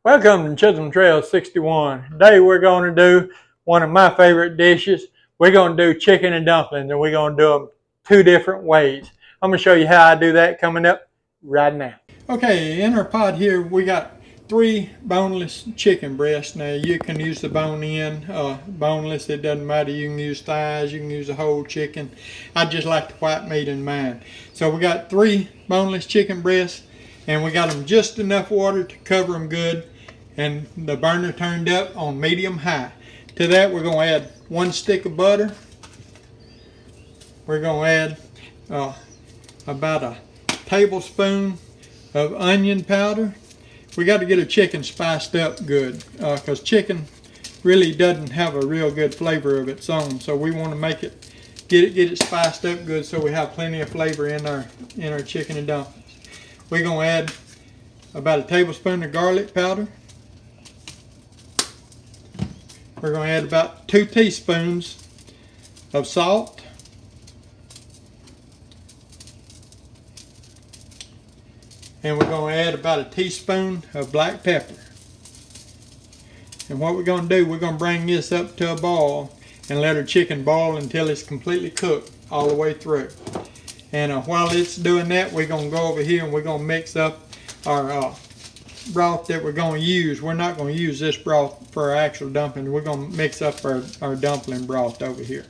Welcome to Chisholm Trail 61. Today we're going to do one of my favorite dishes. We're going to do chicken and dumplings, and we're going to do them two different ways. I'm going to show you how I do that coming up right now. Okay, in our pot here we got 3 boneless chicken breasts. Now you can use the bone in, boneless, it doesn't matter. You can use thighs, you can use a whole chicken. I just like the white meat in mine. So we got 3 boneless chicken breasts, and we got them just enough water to cover them good, and the burner turned up on medium high. To that we're going to add 1 stick of butter. We're going to add about a tablespoon of onion powder. We got to get a chicken spiced up good, because chicken really doesn't have a real good flavor of its own. So we want to make it get it spiced up good so we have plenty of flavor in our chicken and dumplings. We're going to add about a tablespoon of garlic powder. We're going to add about 2 teaspoons of salt. And we're going to add about a teaspoon of black pepper. And what we're going to do, we're going to bring this up to a boil and let our chicken boil until it's completely cooked all the way through. And while it's doing that, we're going to go over here and we're going to mix up our broth that we're going to use. We're not going to use this broth for our actual dumpling. We're going to mix up our dumpling broth over here.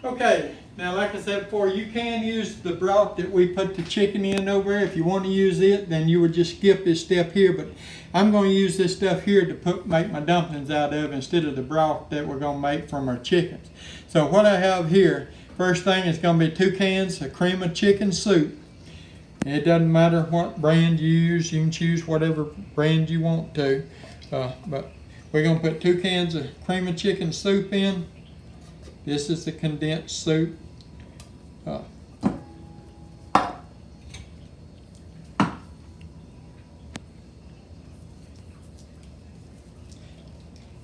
Okay, now like I said before, you can use the broth that we put the chicken in over there. If you want to use it, then you would just skip this step here, but I'm going to use this stuff here to make my dumplings out of instead of the broth that we're going to make from our chickens. So what I have here, first thing is going to be 2 cans of cream of chicken soup. It doesn't matter what brand you use. You can choose whatever brand you want to. But we're going to put 2 cans of cream of chicken soup in. This is the condensed soup.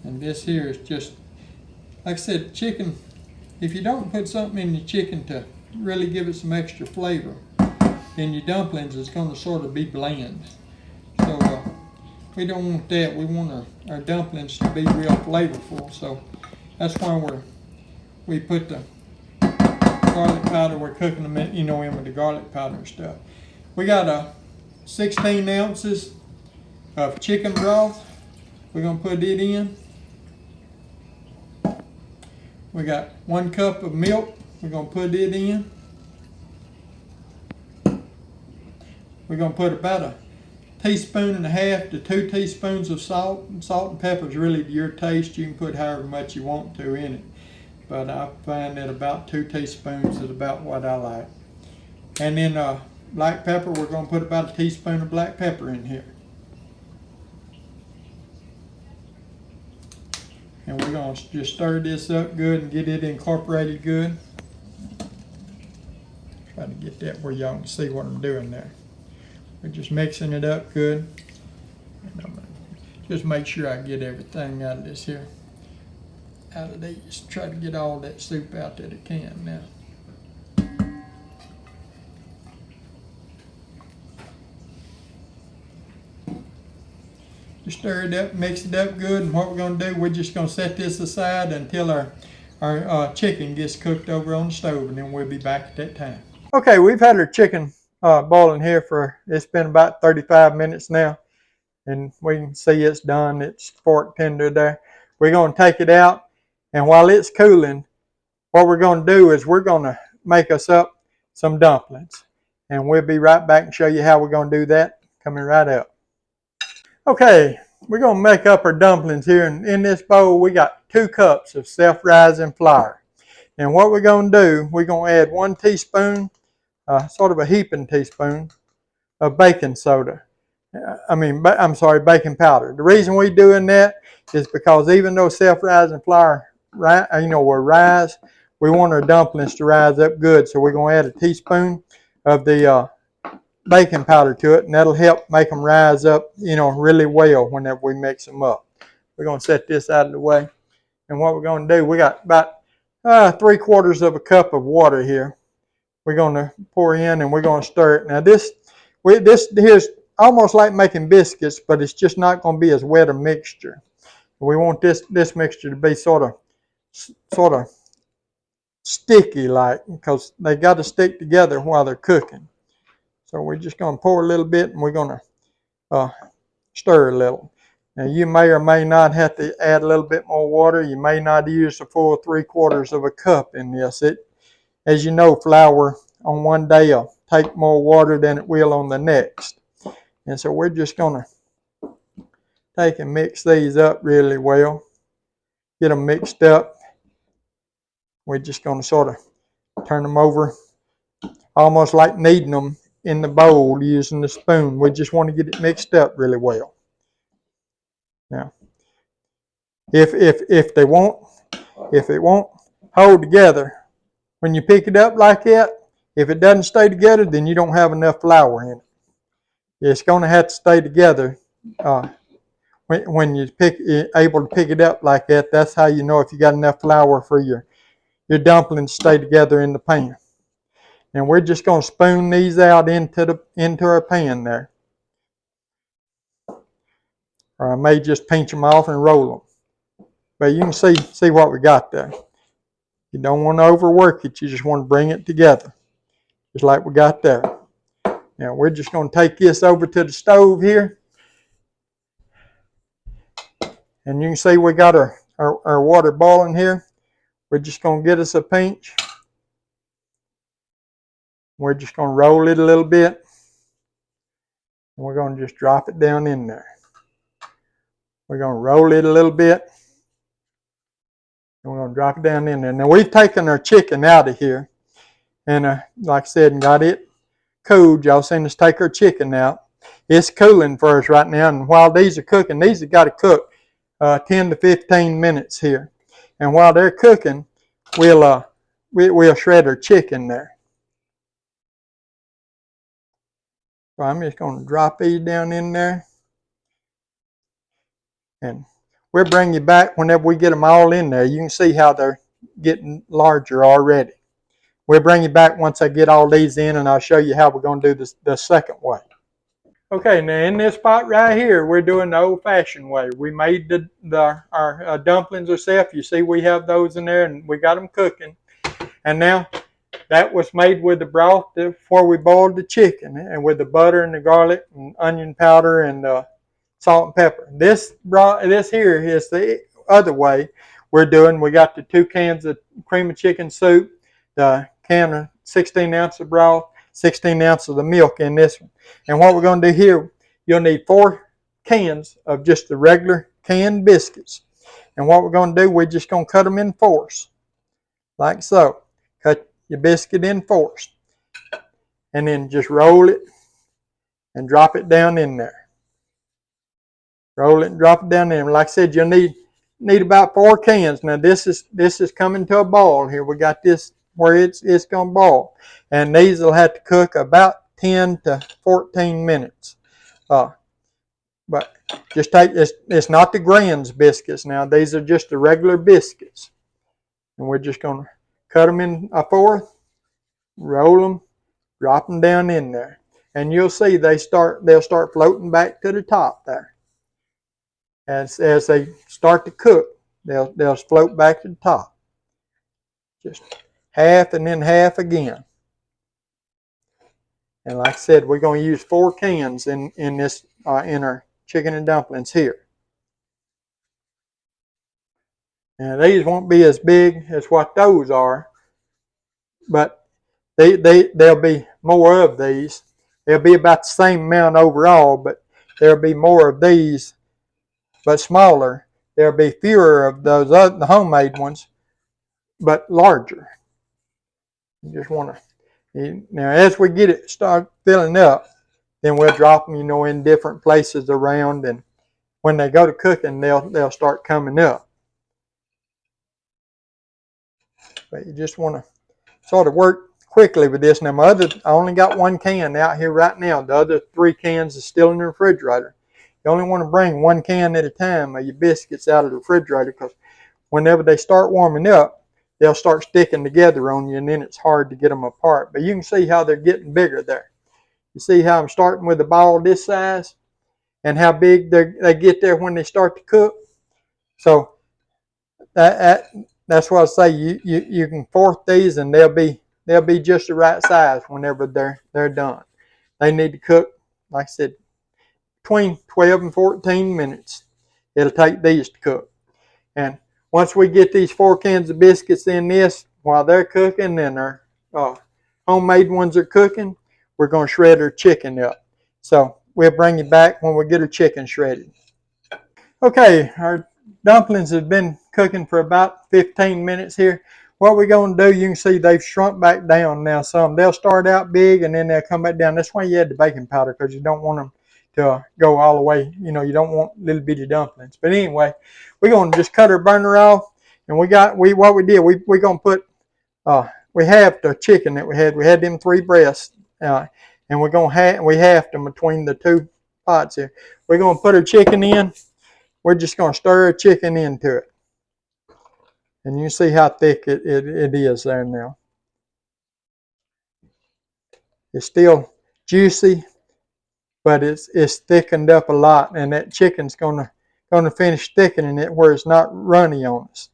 And this here is just, like I said, chicken. If you don't put something in your chicken to really give it some extra flavor, then your dumplings is going to sort of be bland. So we don't want that. We want our dumplings to be real flavorful. So that's why we put the garlic powder. We're cooking them in with the garlic powder and stuff. We got 16 ounces of chicken broth. We're going to put it in. We got 1 cup of milk. We're going to put it in. We're going to put about a 1.5 teaspoons to 2 teaspoons of salt. Salt and pepper is really to your taste. You can put however much you want to in it. But I find that about 2 teaspoons is about what I like. And then black pepper, we're going to put about a teaspoon of black pepper in here. And we're going to just stir this up good and get it incorporated good. Try to get that where y'all can see what I'm doing there. We're just mixing it up good. And I'm gonna just make sure I get everything out of this here. Out of these. Try to get all that soup out that it can now. Just stir it up, mix it up good, and what we're going to do, we're just going to set this aside until our chicken gets cooked over on the stove, and then we'll be back at that time. Okay, we've had our chicken boiling here it's been about 35 minutes now, and we can see it's done. It's fork tender there. We're going to take it out, and while it's cooling, what we're going to do is we're going to make us up some dumplings, and we'll be right back and show you how we're going to do that coming right up. Okay, we're going to make up our dumplings here, and in this bowl we got 2 cups of self-rising flour. And what we're going to do, we're going to add 1 teaspoon, sort of a heaping teaspoon of baking soda. Baking powder. The reason we're doing that is because even though self-rising flour, will rise, we want our dumplings to rise up good. So we're going to add a teaspoon of the baking powder to it, and that'll help make them rise up, really well whenever we mix them up. We're going to set this out of the way. And what we're going to do, we got about 3/4 cup of water here. We're going to pour in and we're going to stir it. Now here's almost like making biscuits, but it's just not going to be as wet a mixture. We want this mixture to be sort of sticky like, because they got to stick together while they're cooking. So we're just going to pour a little bit, and we're going to stir a little. Now you may or may not have to add a little bit more water. You may not use the full 3/4 of a cup in this. As you know, flour on one day will take more water than it will on the next. And so we're just going to take and mix these up really well. Get them mixed up. We're just going to sort of turn them over, almost like kneading them in the bowl using the spoon. We just want to get it mixed up really well. Now, if it won't hold together when you pick it up like that, if it doesn't stay together, then you don't have enough flour in it. It's going to have to stay together when you're able to pick it up like that. That's how you know if you got enough flour for your dumplings to stay together in the pan. And we're just going to spoon these out into our pan there. Or I may just pinch them off and roll them. But you can see what we got there. You don't want to overwork it. You just want to bring it together, just like we got there. Now we're just going to take this over to the stove here. And you can see we got our water boiling here. We're just going to get us a pinch. We're just going to roll it a little bit. And we're going to just drop it down in there. We're going to roll it a little bit. And we're going to drop it down in there. Now we've taken our chicken out of here. And like I said, and got it cooled. Y'all seen us take our chicken out. It's cooling for us right now. And while these are cooking, these have got to cook 10 to 15 minutes here. And while they're cooking, we'll shred our chicken there. So I'm just going to drop these down in there. And we'll bring you back whenever we get them all in there. You can see how they're getting larger already. We'll bring you back once I get all these in, and I'll show you how we're going to do this the second way. Okay, now in this spot right here, we're doing the old-fashioned way. We made our dumplings ourselves. You see we have those in there, and we got them cooking. And now that was made with the broth before we boiled the chicken, and with the butter and the garlic and onion powder and salt and pepper. This here is the other way we're doing. We got the 2 cans of cream of chicken soup, the can of 16 ounces of broth, 16 ounces of the milk in this one. And what we're going to do here, you'll need 4 cans of just the regular canned biscuits. And what we're going to do, we're just going to cut them in 4s, like so. Cut your biscuit in 4s. And then just roll it and drop it down in there. Roll it and drop it down in. Like I said, you'll need about 4 cans. Now this is coming to a boil here. We got this where it's going to boil. And these will have to cook about 10 to 14 minutes. But just take this, it's not the Grand's biscuits now. These are just the regular biscuits. And we're just going to cut them in a 4th, roll them, drop them down in there. And you'll see they'll start floating back to the top there. As they start to cook, they'll float back to the top. Just half and then half again. And like I said, we're going to use 4 cans in our chicken and dumplings here. Now these won't be as big as what those are, but there'll be more of these. There'll be about the same amount overall, but there'll be more of these, but smaller. There'll be fewer of those the homemade ones, but larger. You just want to. Now, as we get it start filling up, then we'll drop them, in different places around, and when they go to cooking, they'll start coming up. But you just want to sort of work quickly with this. Now, I only got 1 can out here right now. The other 3 cans is still in the refrigerator. You only want to bring 1 can at a time of your biscuits out of the refrigerator, because whenever they start warming up, they'll start sticking together on you, and then it's hard to get them apart. But you can see how they're getting bigger there. You see how I'm starting with a ball this size and how big they get there when they start to cook. So that's what I say. You can force these and they'll be just the right size whenever they're done. They need to cook, like I said, between 12 and 14 minutes. It'll take these to cook. And once we get these 4 cans of biscuits in this, while they're cooking and our homemade ones are cooking, we're going to shred our chicken up. So we'll bring you back when we get our chicken shredded. Okay, our dumplings have been cooking for about 15 minutes here. What we're going to do, you can see they've shrunk back down now some. They'll start out big and then they'll come back down. That's why you add the baking powder, because you don't want them to go all the way. You know, you don't want little bitty dumplings. But anyway, we're going to just cut our burner off. And we're going to put, we halved the chicken that we had. We had them 3 breasts. And we halved them between the 2 pots here. We're going to put our chicken in. We're just going to stir the chicken into it. And you see how thick it is there now. It's still juicy, but it's thickened up a lot. And that chicken's going to finish thickening it where it's not runny on us.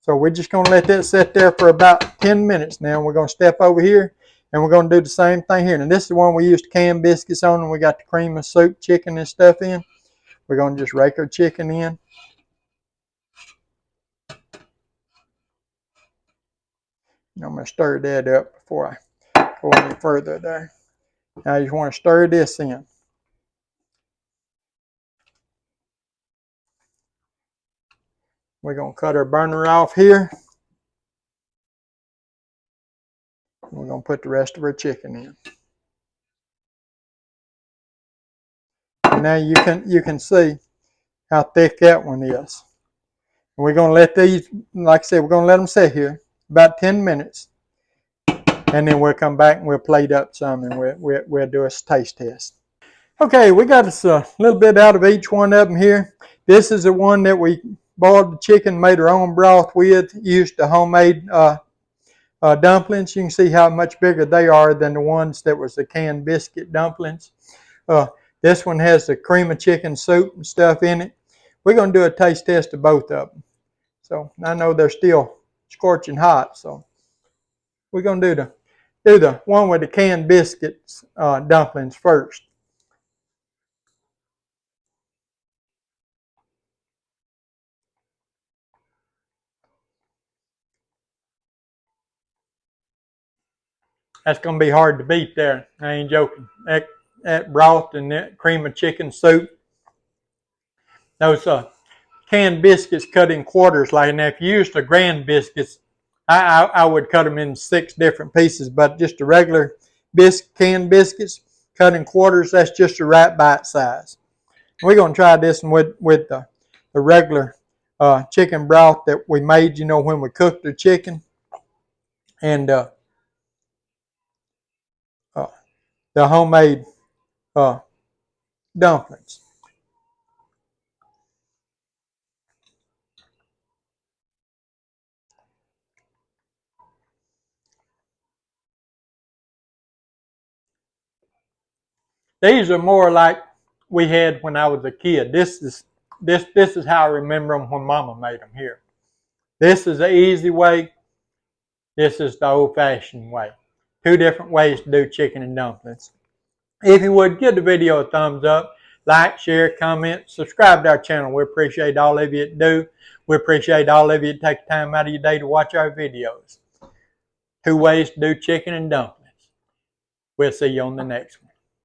So we're just going to let that sit there for about 10 minutes now. We're going to step over here and we're going to do the same thing here. And this is the one we used canned biscuits on, and we got the cream of soup chicken and stuff in. We're going to just rake our chicken in. I'm going to stir that up before I go any further there. Now you want to stir this in. We're going to cut our burner off here. We're going to put the rest of our chicken in. And now you can see how thick that one is. And we're going to let these, like I said, we're going to let them sit here about 10 minutes. And then we'll come back and we'll plate up some and we'll do a taste test. Okay, we got us a little bit out of each one of them here. This is the one that we boiled the chicken, made our own broth with, used the homemade dumplings. You can see how much bigger they are than the ones that was the canned biscuit dumplings. This one has the cream of chicken soup and stuff in it. We're going to do a taste test of both of them. So I know they're still scorching hot, so we're going to do the one with the canned biscuits dumplings first. That's going to be hard to beat there. I ain't joking. That broth and that cream of chicken soup. Those canned biscuits cut in quarters like that. If you used the grand biscuits, I would cut them in 6 different pieces, but just the regular canned biscuits cut in quarters, that's just the right bite size. We're going to try this one with the regular chicken broth that we made, you know, when we cooked the chicken. And the homemade dumplings. These are more like we had when I was a kid. This is how I remember them when Mama made them here. This is the easy way. This is the old-fashioned way. 2 different ways to do chicken and dumplings. If you would, give the video a thumbs up. Like, share, comment, subscribe to our channel. We appreciate all of you that do. We appreciate all of you that take time out of your day to watch our videos. 2 ways to do chicken and dumplings. We'll see you on the next one.